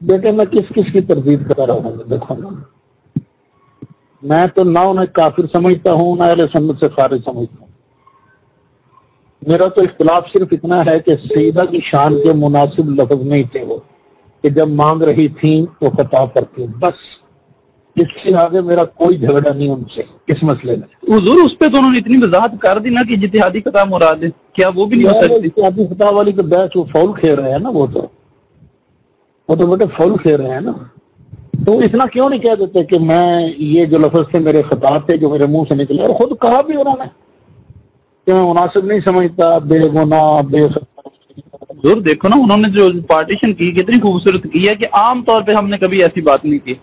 بیٹے میں کس کس کی تردید کر رہا ہوں؟ دیکھو نا، میں تو نہ انہیں کافر سمجھتا ہوں، نہ اہل سنت سے خارج سمجھتا ہوں. میرا تو اختلاف صرف اتنا ہے کہ سیدہ کی شان کے مناسب لفظ نہیں تھے وہ، کہ جب مانگ رہی تھیں تو خطاب کرتی، بس. اس سے آگے میرا کوئی جھگڑا نہیں ان سے اس مسئلے میں. حضور اس پہ تو انہوں نے اتنی وضاحت کر دی نا کہ اجتہادی خطا مراد ہے، کیا وہ بھی نہیں ہو سکتی؟ اجتہادی خطا والی تو بحث وہ فول کھیل رہے ہیں نا، وہ تو بیٹے فول کھیل رہے ہیں نا. تو اتنا کیوں نہیں کہہ دیتے کہ میں یہ جو لفظ تھے میرے خطاب تھے جو میرے منہ سے نکلے، اور خود کہا بھی انہوں نے کہ میں مناسب نہیں سمجھتا، بے گناہ بے خطا. حضور دیکھو نا، انہوں نے جو پارٹیشن کی کتنی خوبصورت کی ہے کہ عام طور پہ ہم نے کبھی ایسی بات نہیں کی،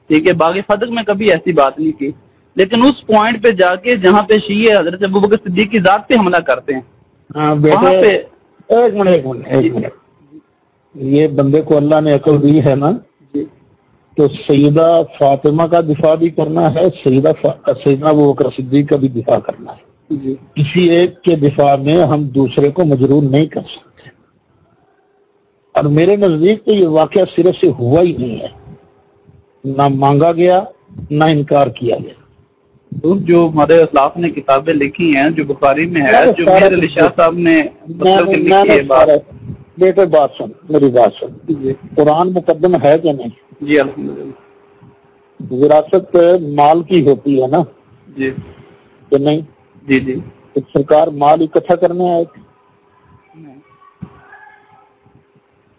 ٹھیک ہے، باغ فتح میں کبھی ایسی بات نہیں کی، لیکن اس پوائنٹ پہ جا کے جہاں پہ شیعہ حضرت ابوبکر صدیق کی ذات پہ حملہ کرتے ہیں. ہاں بیٹے ایک منٹ یہ بندے کو اللہ نے عقل دی ہے نا، تو سیدہ فاطمہ کا دفاع بھی کرنا ہے، سیدنا ابوبکر صدیق کا بھی دفاع کرنا ہے. کسی ایک کے دفاع میں ہم دوسرے کو مجرور نہیں کر سکتے. اور میرے نزدیک تو یہ واقعہ سرے سے ہوا ہی نہیں ہے، نہ مانگا گیا نہ انکار کیا گیا. جو ہمارے اسلاف نے کتابیں لکھی ہیں، جو بخاری میں ہے، جو میر علی شاہ صاحب نے لکھی ہے بیٹے بات سن، میری بات سن. قرآن مقدم ہے کہ نہیں؟ جی الحمدللہ. وراثت مال کی ہوتی ہے نا؟ جی کہ نہیں؟ جی جی. سرکار مال اکٹھا کرنے آئے تھے؟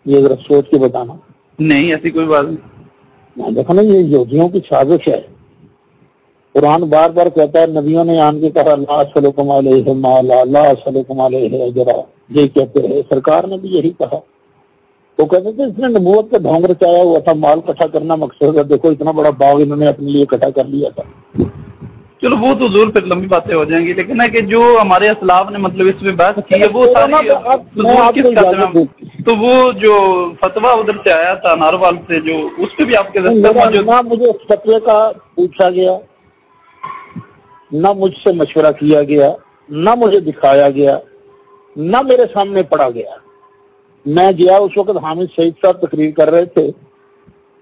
یہ ذرا سوچ کے بتانا. نہیں ایسی کوئی بات نہیں. دیکھو نا، یہ یہودیوں کی سازش ہے. قرآن بار بار کہتا ہے، نبیوں نے آن کے کہا لا اسألکم علیہ مالا لا اسألکم علیہ اجرا، یہ کہتے ہیں. سرکار نے بھی یہی کہا. وہ کہتے تھے اس نے نبوت کا ڈھونگ رچایا ہوا تھا، مال اکٹھا کرنا مقصد ہے. دیکھو اتنا بڑا باغ انہوں نے اپنے لیے اکٹھا کر لیا تھا. چلو وہ تو ضرور پھر لمبی باتیں ہو جائیں گی، لیکن ہے کہ جو ہمارے اسلاف نے مطلب اس میں بحث کی ہے وہ ساری، تو وہ جو فتویٰ ادھر سے آیا تھا ناروال سے، جو اس پہ بھی آپ کے نہ مجھے اس فتوے کا پوچھا گیا، نہ مجھ سے مشورہ کیا گیا، نہ مجھے دکھایا گیا، نہ میرے سامنے پڑھا گیا. میں گیا اس وقت حامد سعید صاحب تقریر کر رہے تھے،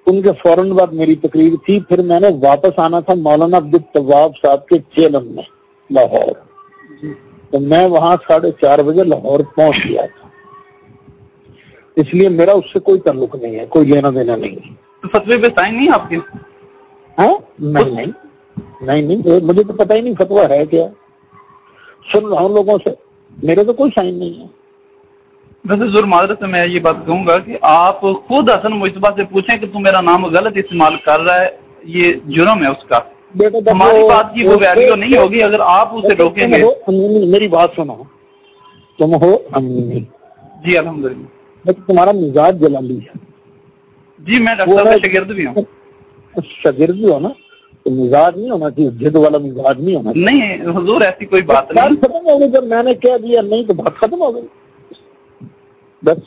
ان کے فوراً بعد میری تقریر تھی. پھر میں نے واپس آنا تھا مولانا عبدالتواب صاحب کے چیلن میں لاہور، تو میں وہاں 4:30 بجے لاہور پہنچ گیا تھا. اس لیے میرا اس سے کوئی تعلق نہیں ہے، کوئی لینا دینا نہیں ہے. فتوے پہ سائن نہیں آپ کے؟ نہیں مجھے تو پتہ ہی نہیں فتویٰ ہے کیا. سن رہا ہوں لوگوں سے، میرے تو کوئی سائن نہیں ہے. ویسے ضرور معذرت سے میں یہ بات کہوں گا کہ آپ خود حسن مجتبیٰ سے پوچھیں کہ تم میرا نام غلط استعمال کر رہا ہے، یہ جرم ہے اس کا. ہماری بات کی وہ ویلیو نہیں ہوگی اگر آپ اسے روکیں گے. میری بات سنو، تم ہو امینی. جی الحمدللہ. لیکن تمہارا مزاج جلالی ہے. جی میں ڈاکٹر صاحب کا شاگرد بھی ہوں. شاگرد بھی ہو نا، تو مزاج نہیں ہونا چاہیے، جد والا مزاج نہیں ہونا چاہیے. نہیں حضور ایسی کوئی بات نہیں. ختم ہو گئی جب میں نے کہہ دیا نہیں تو بات ختم ہو گئی بس.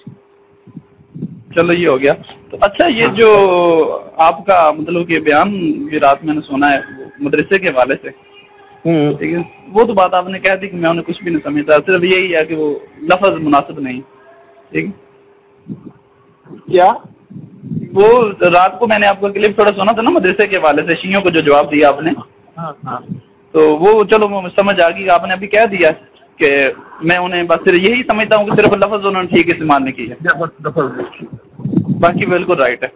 چلو یہ ہو گیا. تو اچھا یہ جو آپ کا مطلب کہ بیان یہ رات میں نے سنا ہے مدرسے کے حوالے سے، ٹھیک ہے، وہ تو بات آپ نے کہہ دی کہ میں انہیں کچھ بھی نہیں سمجھتا، صرف یہی ہے کہ وہ لفظ مناسب نہیں. ٹھیک کیا وہ رات کو میں نے آپ کو کلپ تھوڑا سنا تھا نا مدرسے کے حوالے سے، شیعوں کو جو جواب دیا آپ نے، تو وہ چلو سمجھ آ گئی. آپ نے ابھی کہہ دیا کہ میں انہیں بس صرف یہی سمجھتا ہوں کہ صرف لفظ انہوں نے ٹھیک استعمال نہیں کی ہے، باقی بالکل رائٹ ہے.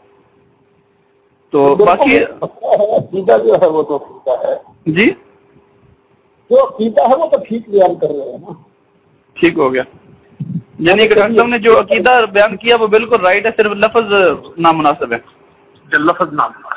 تو باقی عقیدہ جو ہے وہ تو عقیدہ ہے. جی جو عقیدہ ہے وہ تو ٹھیک بیان کر رہے ہیں نا. ٹھیک ہو گیا، یعنی کہ ڈاکٹر صاحب نے جو عقیدہ بیان کیا وہ بالکل رائٹ ہے، صرف لفظ نامناسب ہے. لفظ نامناسب